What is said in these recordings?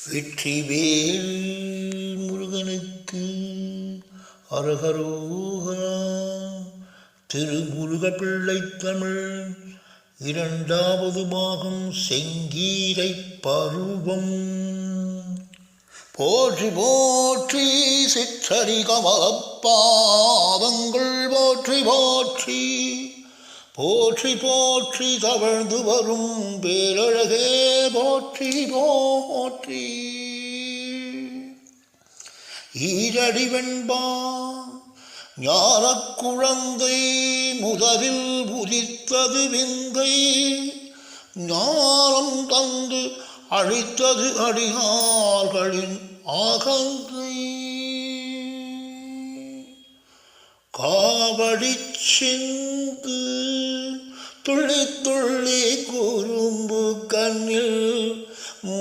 வெற்றிவேல் முருகனுக்கு அரகரோகரா. திருமுருகப் பிள்ளை தமிழ் இரண்டாவது பாகம் செங்கீரை பருவம். போற்றி போற்றி சிற்றடி கமலப்பாதங்கள் போற்றி போற்றி போற்றி போற்றி தவழ்ந்து வரும் பேரழகே போற்றி போற்றி. ஈரடி வெண்பா ஞானக் குழந்தை முதலில் உதித்தது விந்தை, ஞானம் தந்து அழித்தது அடியார்களின் ஆகந்தை. காவடி சிந்து துள்ளி துள்ளி குறும்பு கண்ணில்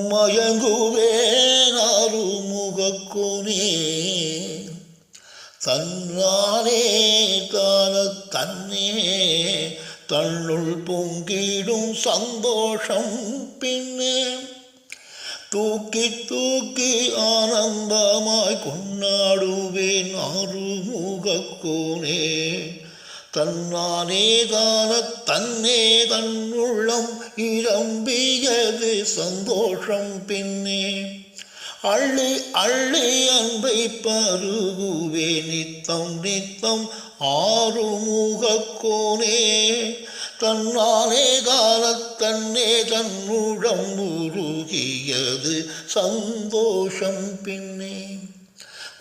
மயங்குவேன் அருமுகக்குனே. தன்னானே தான தன்னே தன்னுள் பொங்கிடும் சந்தோஷம் பின்னே தூக்கி தூக்கி ஆனந்தமாய் கொண்டாடுவேன் ஆறுமுகக்கோனே. தன்னானே தான தன்னே தன்னுள்ளம் இளம்பியது சந்தோஷம் பின்னே அள்ளி அள்ளி அன்பை பருகுவே நித்தம் நித்தம் ஆறுமுகக்கோனே. தன்னானே தான தன்னே தன்னுடம் உருகியது சந்தோஷம் பின்னே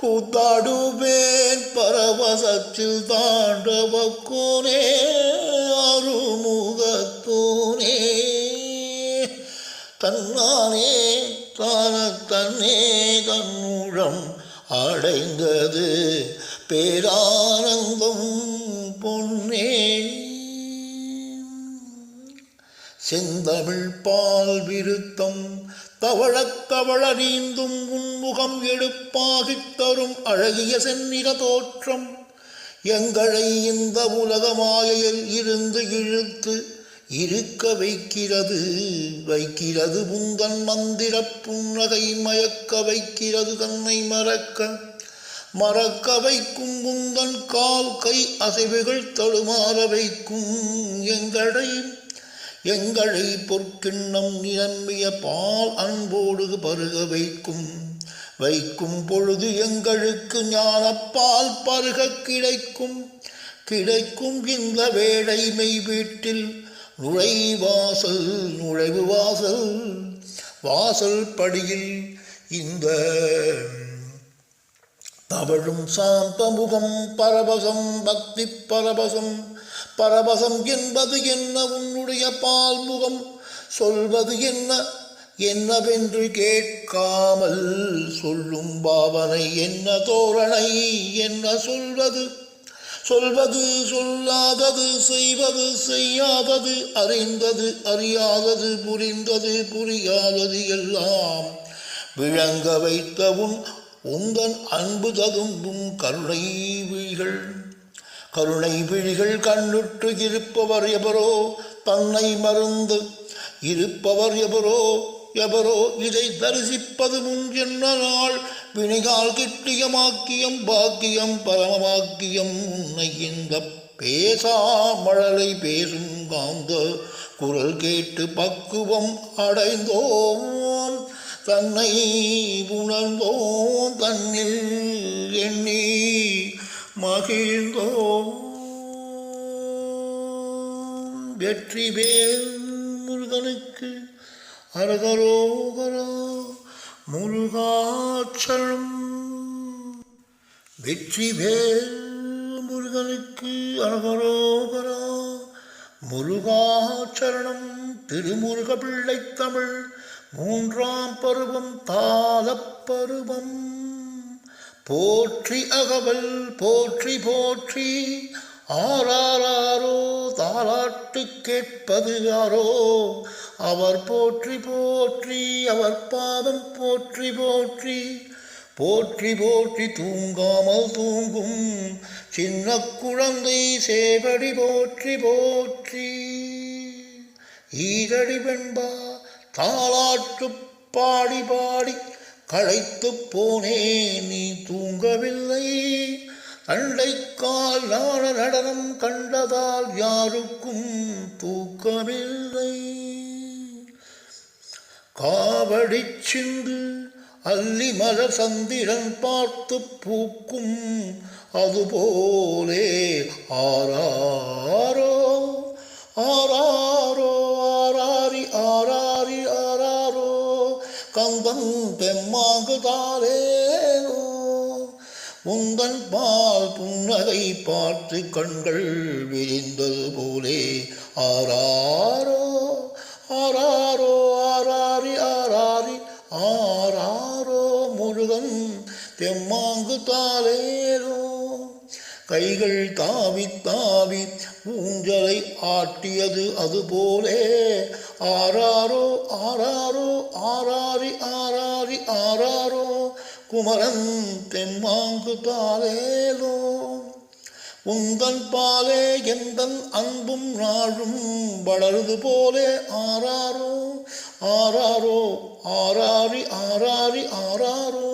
கூத்தாடுவேன் பரவசத்தில் தாண்டவக்கோனே அருமுகத்தோனே. தன்னானே தான தன்னே தன்னுடம் அடைந்தது பேரானந்தம் பொன்னே. செந்தமிழ் பால் விருத்தம் தவழத் தவழ நீந்தும் உன்முகம் எடுப்பாகித் தரும் அழகிய செந்நிற தோற்றம் எங்களை இந்த உலக மாயையில் இருந்து இழுத்து இருக்க வைக்கிறது வைக்கிறது. முந்தன் மந்திர புன்னகை மயக்க வைக்கிறது தன்னை மறக்க மறக்க வைக்கும். முந்தன் கால் கை அசைவுகள் தடுமாற வைக்கும் எங்களை பொற்கிண்ணம் நிரம்பிய பால் அன்போடு பருக வைக்கும் வைக்கும் பொழுது எங்களுக்கு ஞானப்பால் பருக கிடைக்கும் கிடைக்கும். இந்த வேளை மெய் வீட்டில் நுழைவு வாசல் வாசல் படியில் இந்த தவழும் சாந்த முகம் பரவசம் பக்தி பரவசம். பரவசம் என்பது என்ன உன்னுடைய பால் முகம் சொல்வது என்னவென்று கேட்காமல் சொல்லும் பாவனை என்ன தோரணை என்ன சொல்வது சொல்லாதது செய்வது செய்யாதது அறிந்தது அறியாதது புரிந்தது புரியாதது எல்லாம் விளங்க வைத்த உந்தன் அன்பு ததும்பும் கருணை விழிகள் கண்ணுற்று இருப்பவர் எவரோ தன்னை மறந்து இருப்பவர் எவரோ இதை தரிசிப்பது முன் என்ன நாள் வினைகால் கிட்டிய மாக்கியம் பாக்கியம் பரமவாக்கியம். உன்னை இந்த பேசா மழலை பேசும் காந்த குரல் கேட்டு பக்குவம் அடைந்தோம் தன்னை உணர்ந்தோம் தன்னில் எண்ணி மகிழ்ந்தோம். வெற்றிவேல் முருகனுக்கு அரகரோகரா முருகாச்சலம். வெற்றிவேல் முருகனுக்கு அரகரோகரா முருகாச்சரணம். திருமுருக பிள்ளை தமிழ் மூன்றாம் பருவம் தாளப்பருவம். போற்றி அகவல் போற்றி போற்றி ஆராரோ தாலாட்டு கேட்பது யாரோ அவர் போற்றி போற்றி அவர் பாதம் போற்றி போற்றி போற்றி போற்றி தூங்காமல் தூங்கும் சின்ன குழந்தை சேவடி போற்றி போற்றி. ஈரடி வெண்பா தாளாட்டு பாடி பாடி களைத்துப் போனேன், நீ தூங்கவில்லை. அண்டைக்கால் நாட நடனம் கண்டதால் யாருக்கும் தூக்கமில்லை. காவடிச் சிந்து அல்லி மலர் சந்திரன் பார்த்து பூக்கும், அதுபோலே ஆராரோ ஆராரோ ஆராரி ஆராரி ஆராரோ கந்தன் தெம்மாங்கு தாரேரோ. உந்தன் பால் புன்னகை பார்த்து கண்கள் விரிந்தது போலே ஆராரோ ஆராரோ ஆராரி ஆராரி ஆராரோ முருகன் தெம்மாங்கு தாரேரோ. கைகள் தாவி தாவி ஊஞ்சலை ஆட்டியது அதுபோலே ஆராரோ ஆராரோ ஆராரி ஆராரி ஆராரோ குமரன் தெம்மாங்கு தாரேரோ. உந்தன் பாலே எந்தன் அன்பும் நாளும் வளருது போலே ஆராரோ ஆராரோ ஆராரி ஆராரி ஆராரோ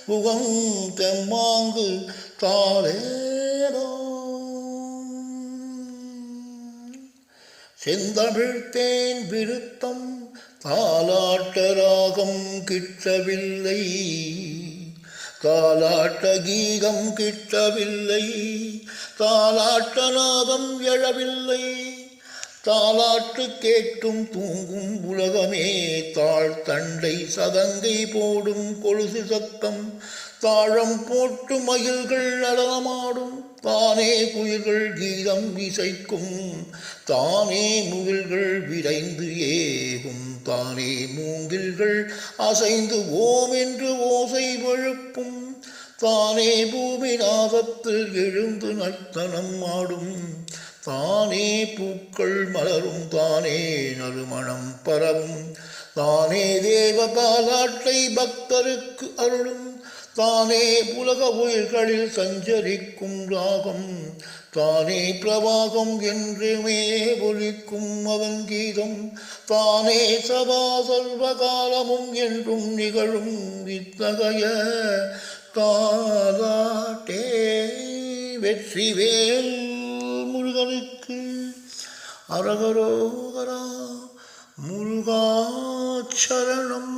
புகம் தெம்மாங்கு தாரேரோ. செந்தமிழ் தேன் விருத்தம் தாலாட்ட ராகம் கிட்டவில்லை, தாலாட்ட கீதம் கிட்டவில்லை, தாலாட்ட நாதம் எழவில்லை. தாலாட்டு கேட்டும் தூங்கும் உலகமே தாழ்த்தண்டை சதங்கை போடும் கொலுசு சத்தம், தாழம் போட்டு மயில்கள் நடனமாடும், தானே குயில்கள் கீதம் இசைக்கும், தானே முகில்கள் விரைந்து ஏகும், தானே மூங்கில்கள் அசைந்து ஓம் என்று ஓசை எழுப்பும், தானே பூமி நாதத்தில் எழுந்து நர்த்தனம் ஆடும், தானே பூக்கள் மலரும், தானே நறுமணம் பரவும், தானே தேவ தாலாட்டை பக்தருக்கு அருளும், தானே உலக உயிர்களில் சஞ்சரிக்கும் ராகம், தானே பிரவாகம் என்றுமே ஒலிக்கும் அவன் கீதம், தானே சதா சர்வகாலமும் என்றும் நிகழும் இத்தகைய தாலாட்டே. வெற்றிவேல் முருகனுக்கு அரகரோகரா. முருகா சரணம்.